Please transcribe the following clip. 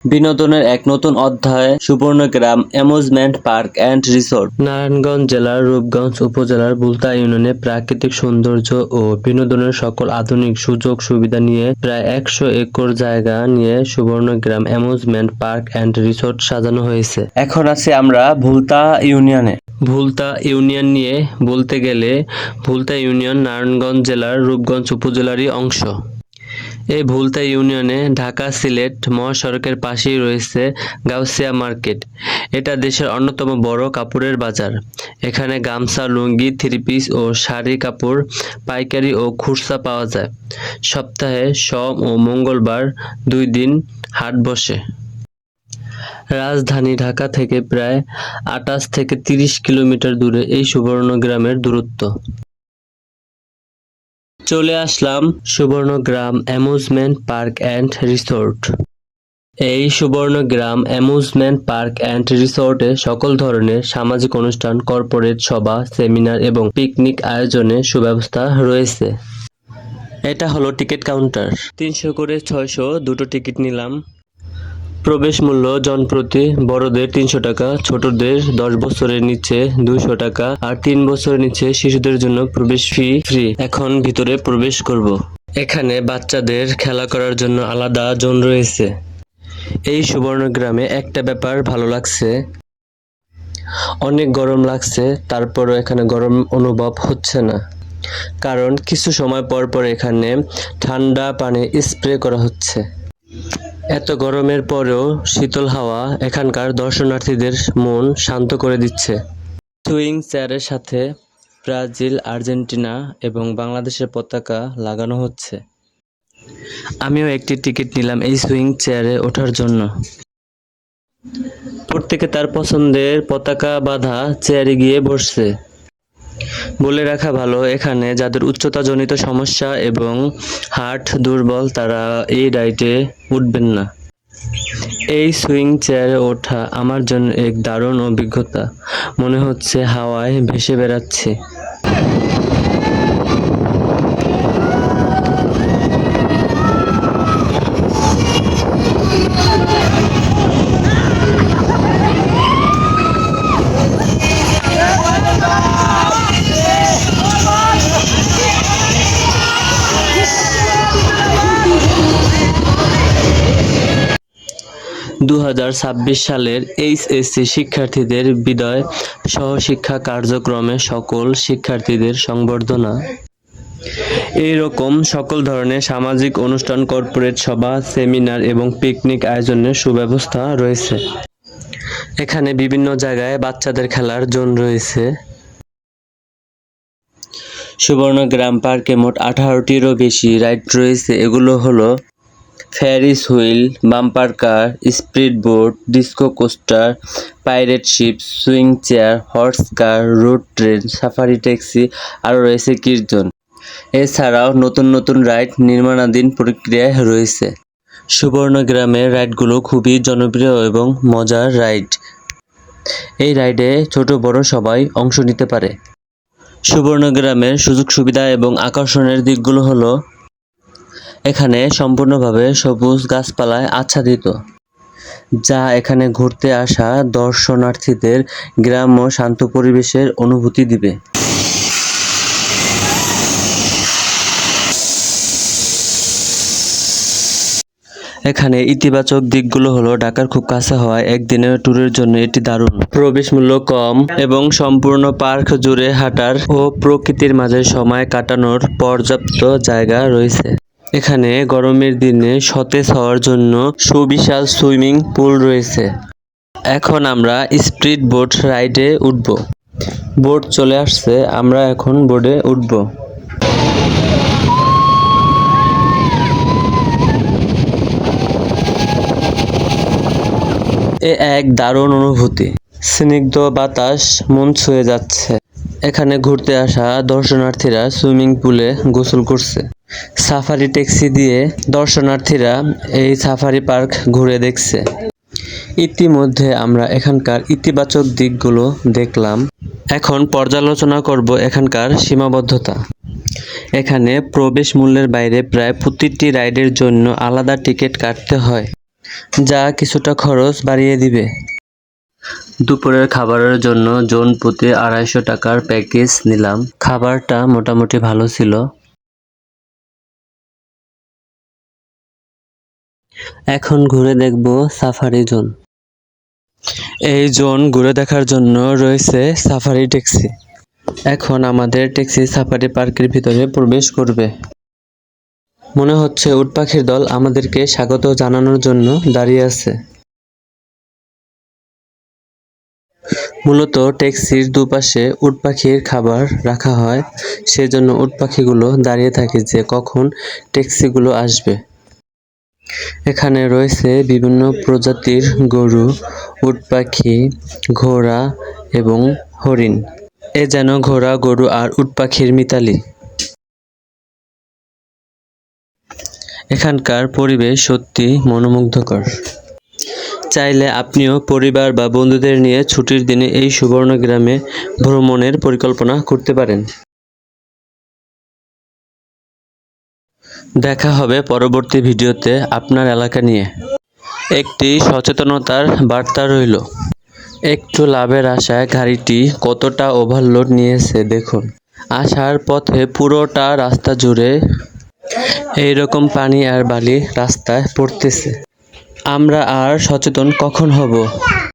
বিনোদনের এক নতুন অধ্যায় Subarnagram amusement park and resort. Narayanganj জেলার রূপগঞ্জ উপজেলার বুলতা ইউনিয়নে প্রাকৃতিক সৌন্দর্য ও বিনোদনের সকল আধুনিক সুযোগ সুবিধা নিয়ে প্রায় 100 একর জায়গা নিয়ে Subarnagram amusement park and resort সাজানো হয়েছে। এখন আছি আমরা ভুলতা ইউনিয়নে। ভুলতা ইউনিয়ন নিয়ে বলতে গেলে ভুলতা ইউনিয়ন নারায়ণগঞ্জ জেলার রূপগঞ্জ উপজেলারই অংশ। এই ভুলতা ইউনিয়নে ঢাকা-সিলেট মহাসড়কের পাশেই রয়েছে গাউসিয়া মার্কেট। এটা দেশের অন্যতম বড় কাপড়ের বাজার। এখানে গামছা, লুঙ্গি, থ্রি-পিস ও শাড়ি কাপড় পাইকারি ও খুচরা পাওয়া যায়। সপ্তাহে সোম ও মঙ্গলবার 2 দিন হাট বসে। রাজধানী ঢাকা থেকে প্রায় 28 থেকে 30 কিলোমিটার দূরে এই সুবর্ণগ্রামের দূরত্ব। চলে আসলাম Subarnagram amusement park and resort. এই সুবর্ণগ্রাম অ্যামিউজমেন্ট পার্ক অ্যান্ড রিসোর্টে সকল ধরনের সামাজিক অনুষ্ঠান, কর্পোরেট সভা, সেমিনার এবং পিকনিক আয়োজনে সুব্যবস্থা রয়েছে। এটা হলো টিকিট কাউন্টার। 300 করে 600 দুটো টিকিট নিলাম। প্রবেশ মূল্য জনপ্রতি বড়দের 300 টাকা, ছোটদের 10 বছরের নিচে 200 টাকা আর 3 বছরের নিচে শিশুদের জন্য প্রবেশ ফি ফ্রি। এখন ভিতরে প্রবেশ করব। এখানে বাচ্চাদের খেলা করার জন্য আলাদা জোন রয়েছে। এই সুবর্ণগ্রামে একটা ব্যাপার ভালো লাগছে, অনেক গরম লাগছে, তারপরও এখানে গরম অনুভব হচ্ছে না, কারণ কিছু সময় পর পর এখানে ঠান্ডা পানি স্প্রে করা হচ্ছে। এত গরমের পরেও শীতল হাওয়া এখানকার দর্শনার্থীদের মন শান্ত করে দিচ্ছে। সুইং চেয়ারের সাথে ব্রাজিল, আর্জেন্টিনা এবং বাংলাদেশের পতাকা লাগানো হচ্ছে। আমিও একটি টিকিট নিলাম এই সুইং চেয়ারে ওঠার জন্য। প্রত্যেকে তার পছন্দের পতাকা বাঁধা চেয়ারে গিয়ে বসছে। বলে রাখা ভালো, এখানে যাদের উচ্চতাজনিত সমস্যা এবং হার্ট দুর্বল তারা এই রাইডে উঠবেন না। এই সুইং চেয়ারে ওঠা আমার জন্য এক দারুণ অভিজ্ঞতা। মনে হচ্ছে হাওয়ায় ভেসে বেড়াচ্ছি। 2026 সালের এইচএসসি শিক্ষার্থীদের বিদায় সহশিক্ষা কার্যক্রমে সকল শিক্ষার্থীদের সংবর্ধনা। এইরকম সকল ধরনের সামাজিক অনুষ্ঠান, কর্পোরেট সভা, সেমিনার এবং পিকনিক আয়োজনের সুব্যবস্থা রয়েছে। এখানে বিভিন্ন জায়গায় বাচ্চাদের খেলার জোন রয়েছে। সুবর্ণগ্রাম পার্কে মোট 18টিরও বেশি রাইড রয়েছে। এগুলো হলো ferris wheel, bumper car, speed boat, disco coaster, pirate ship, swing chair, horse car, road train, safari taxi, আরও রয়েছে কীর্তন। এছাড়াও নতুন নতুন রাইড নির্মাণাধীন প্রক্রিয়ায় রয়েছে। সুবর্ণগ্রামের রাইডগুলো খুবই জনপ্রিয় এবং মজার রাইড। এই রাইডে ছোট বড় সবাই অংশ নিতে পারে। সুবর্ণগ্রামের সুযোগ সুবিধা এবং আকর্ষণের দিকগুলো হলো, এখানে সম্পূর্ণভাবে সবুজ গাছপালায় আচ্ছাদিত, যা এখানে ঘুরতে আসা দর্শনার্থীদের গ্রাম্য শান্ত পরিবেশের অনুভূতি দিবে। এখানে ইতিবাচক দিকগুলো হলো, ঢাকার খুব কাছে হওয়ায় একদিনের ট্যুরের জন্য এটি দারুণ। প্রবেশ মূল্য কম এবং সম্পূর্ণ পার্ক জুড়ে হাঁটার ও প্রকৃতির মাঝে সময় কাটানোর পর্যাপ্ত জায়গা রয়েছে। এখানে গরমের দিনে সতেজ হওয়ার জন্য সুবিশাল সুইমিং পুল রয়েছে। এখন আমরা স্পিড বোট রাইডে উঠব। বোট চলে আসছে, আমরা এখন বোটে উঠব। এ এক দারুণ অনুভূতি। স্নিগ্ধ বাতাস মন ছুঁয়ে যাচ্ছে। এখানে ঘুরতে আসা দর্শনার্থীরা সুইমিং পুলে গোসল করছে। সাফারি ট্যাক্সি দিয়ে দর্শনার্থীরা এই সাফারি পার্ক ঘুরে দেখছে। ইতিমধ্যে আমরা এখানকার ইতিবাচক দিকগুলো দেখলাম। এখন পর্যালোচনা করব এখানকার সীমাবদ্ধতা। এখানে প্রবেশ মূল্যের বাইরে প্রায় প্রতিটি রাইডের জন্য আলাদা টিকিট কাটতে হয়। যা কিছুটা খরচ বাড়িয়ে দিবে। দুপুরের খাবারের জন্য জন প্রতি 250 টাকার প্যাকেজ নিলাম। খাবারটা মোটামুটি ভালো ছিল। এখন ঘুরে দেখব সাফারি জোন। এই জোন ঘুরে দেখার জন্য রয়েছে সাফারি ট্যাক্সি। এখন আমাদের ট্যাক্সি সাফারি পার্কের ভিতরে প্রবেশ করবে। মনে হচ্ছে উট পাখির দল আমাদেরকে স্বাগত জানানোর জন্য দাঁড়িয়ে আছে। মূলত ট্যাক্সির দুপাশে উট পাখির খাবার রাখা হয়, সেজন্য উট পাখিগুলো দাঁড়িয়ে থাকে যে কখন ট্যাক্সিগুলো আসবে। এখানে রয়েছে বিভিন্ন প্রজাতির গরু, উট পাখি, ঘোড়া এবং হরিণ। এ যেন ঘোড়া, গরু আর উট পাখির মিতালি। এখানকার পরিবেশ সত্যি মনোমুগ্ধকর। চাইলে আপনিও পরিবার বা বন্ধুদের নিয়ে ছুটির দিনে এই সুবর্ণগ্রামে ভ্রমণের পরিকল্পনা করতে পারেন। দেখা হবে পরবর্তী ভিডিওতে আপনার এলাকা নিয়ে। একটি সচেতনতার বার্তা রইল। একটু লাভের আশায় গাড়িটি কতটা ওভারলোড নিয়েছে দেখুন। আসার পথে পুরোটা রাস্তা জুড়ে এইরকম পানি আর বালি রাস্তায় পড়তেছে। আমরা আর সচেতন কখন হব?